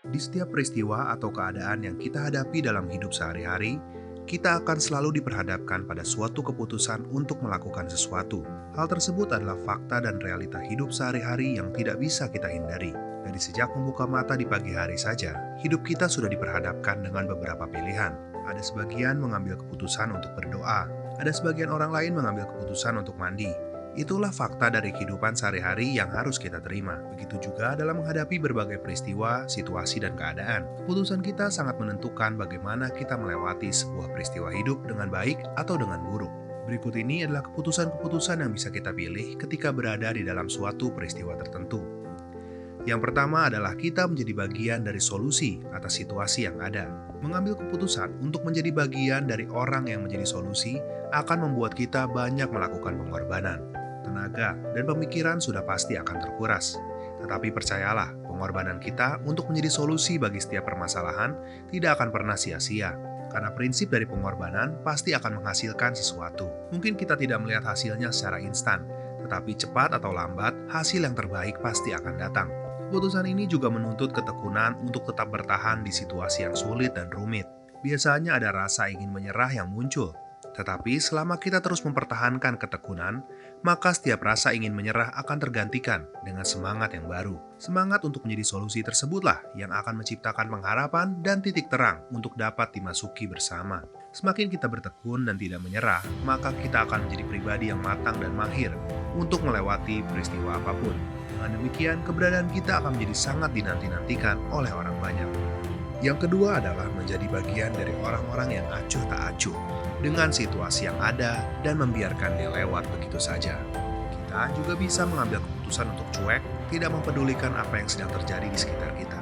Di setiap peristiwa atau keadaan yang kita hadapi dalam hidup sehari-hari, kita akan selalu diperhadapkan pada suatu keputusan untuk melakukan sesuatu. Hal tersebut adalah fakta dan realita hidup sehari-hari yang tidak bisa kita hindari. Dari sejak membuka mata di pagi hari saja, hidup kita sudah diperhadapkan dengan beberapa pilihan. Ada sebagian mengambil keputusan untuk berdoa, ada sebagian orang lain mengambil keputusan untuk mandi. Itulah fakta dari kehidupan sehari-hari yang harus kita terima. Begitu juga dalam menghadapi berbagai peristiwa, situasi, dan keadaan. Keputusan kita sangat menentukan bagaimana kita melewati sebuah peristiwa hidup dengan baik atau dengan buruk. Berikut ini adalah keputusan-keputusan yang bisa kita pilih ketika berada di dalam suatu peristiwa tertentu. Yang pertama adalah kita menjadi bagian dari solusi atas situasi yang ada. Mengambil keputusan untuk menjadi bagian dari orang yang menjadi solusi akan membuat kita banyak melakukan pengorbanan. Tenaga dan pemikiran sudah pasti akan terkuras. Tetapi percayalah, pengorbanan kita untuk menjadi solusi bagi setiap permasalahan tidak akan pernah sia-sia. Karena prinsip dari pengorbanan pasti akan menghasilkan sesuatu. Mungkin kita tidak melihat hasilnya secara instan, tetapi cepat atau lambat, hasil yang terbaik pasti akan datang. Keputusan ini juga menuntut ketekunan untuk tetap bertahan di situasi yang sulit dan rumit. Biasanya ada rasa ingin menyerah yang muncul. Tetapi selama kita terus mempertahankan ketekunan, maka setiap rasa ingin menyerah akan tergantikan dengan semangat yang baru. Semangat untuk menjadi solusi tersebutlah yang akan menciptakan pengharapan dan titik terang untuk dapat dimasuki bersama. Semakin kita bertekun dan tidak menyerah, maka kita akan menjadi pribadi yang matang dan mahir untuk melewati peristiwa apapun. Dengan demikian, keberadaan kita akan menjadi sangat dinanti-nantikan oleh orang banyak. Yang kedua adalah menjadi bagian dari orang-orang yang acuh tak acuh dengan situasi yang ada dan membiarkan dia lewat begitu saja. Kita juga bisa mengambil keputusan untuk cuek, tidak mempedulikan apa yang sedang terjadi di sekitar kita.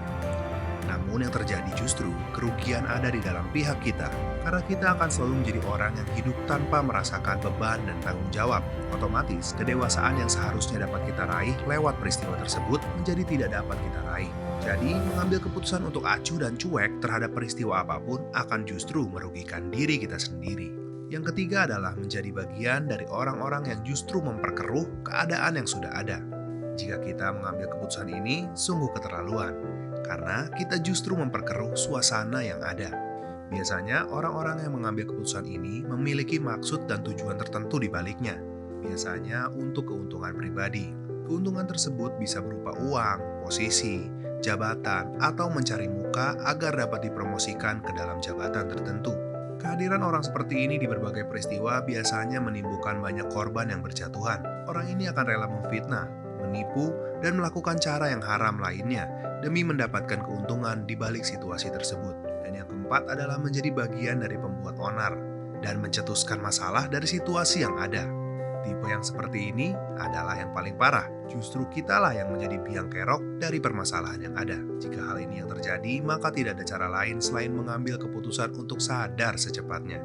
Namun yang terjadi justru kerugian ada di dalam pihak kita, karena kita akan selalu menjadi orang yang hidup tanpa merasakan beban dan tanggung jawab. Otomatis, kedewasaan yang seharusnya dapat kita raih lewat peristiwa tersebut menjadi tidak dapat kita raih. Jadi, mengambil keputusan untuk acuh dan cuek terhadap peristiwa apapun akan justru merugikan diri kita sendiri. Yang ketiga adalah menjadi bagian dari orang-orang yang justru memperkeruh keadaan yang sudah ada. Jika kita mengambil keputusan ini, sungguh keterlaluan, karena kita justru memperkeruh suasana yang ada. Biasanya, orang-orang yang mengambil keputusan ini memiliki maksud dan tujuan tertentu di baliknya. Biasanya untuk keuntungan pribadi. Keuntungan tersebut bisa berupa uang, posisi, jabatan, atau mencari muka agar dapat dipromosikan ke dalam jabatan tertentu. Kehadiran orang seperti ini di berbagai peristiwa biasanya menimbulkan banyak korban yang berjatuhan. Orang ini akan rela memfitnah, menipu, dan melakukan cara yang haram lainnya demi mendapatkan keuntungan di balik situasi tersebut. Dan yang keempat adalah menjadi bagian dari pembuat onar dan mencetuskan masalah dari situasi yang ada. Tipe yang seperti ini adalah yang paling parah. Justru kitalah yang menjadi biang kerok dari permasalahan yang ada. Jika hal ini yang terjadi, maka tidak ada cara lain selain mengambil keputusan untuk sadar secepatnya.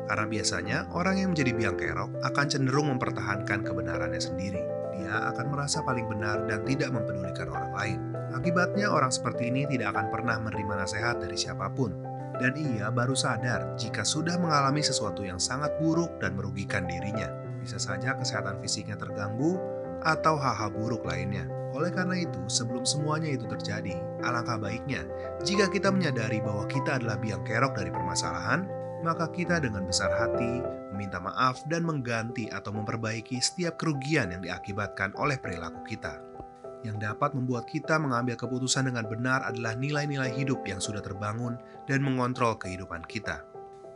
Karena biasanya orang yang menjadi biang kerok akan cenderung mempertahankan kebenarannya sendiri. Dia akan merasa paling benar dan tidak mempedulikan orang lain. Akibatnya orang seperti ini tidak akan pernah menerima nasihat dari siapapun. Dan ia baru sadar jika sudah mengalami sesuatu yang sangat buruk dan merugikan dirinya. Bisa saja kesehatan fisiknya terganggu atau hal-hal buruk lainnya. Oleh karena itu, sebelum semuanya itu terjadi, alangkah baiknya jika kita menyadari bahwa kita adalah biang kerok dari permasalahan, maka kita dengan besar hati meminta maaf dan mengganti atau memperbaiki setiap kerugian yang diakibatkan oleh perilaku kita. Yang dapat membuat kita mengambil keputusan dengan benar adalah nilai-nilai hidup yang sudah terbangun dan mengontrol kehidupan kita.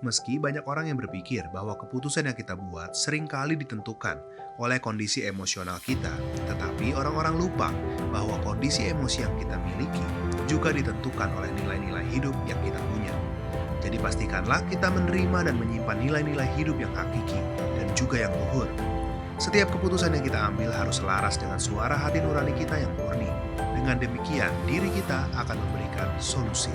Meski banyak orang yang berpikir bahwa keputusan yang kita buat seringkali ditentukan oleh kondisi emosional kita, tetapi orang-orang lupa bahwa kondisi emosi yang kita miliki juga ditentukan oleh nilai-nilai hidup yang kita punya. Jadi pastikanlah kita menerima dan menyimpan nilai-nilai hidup yang hakiki dan juga yang luhur. Setiap keputusan yang kita ambil harus selaras dengan suara hati nurani kita yang murni. Dengan demikian, diri kita akan memberikan solusi.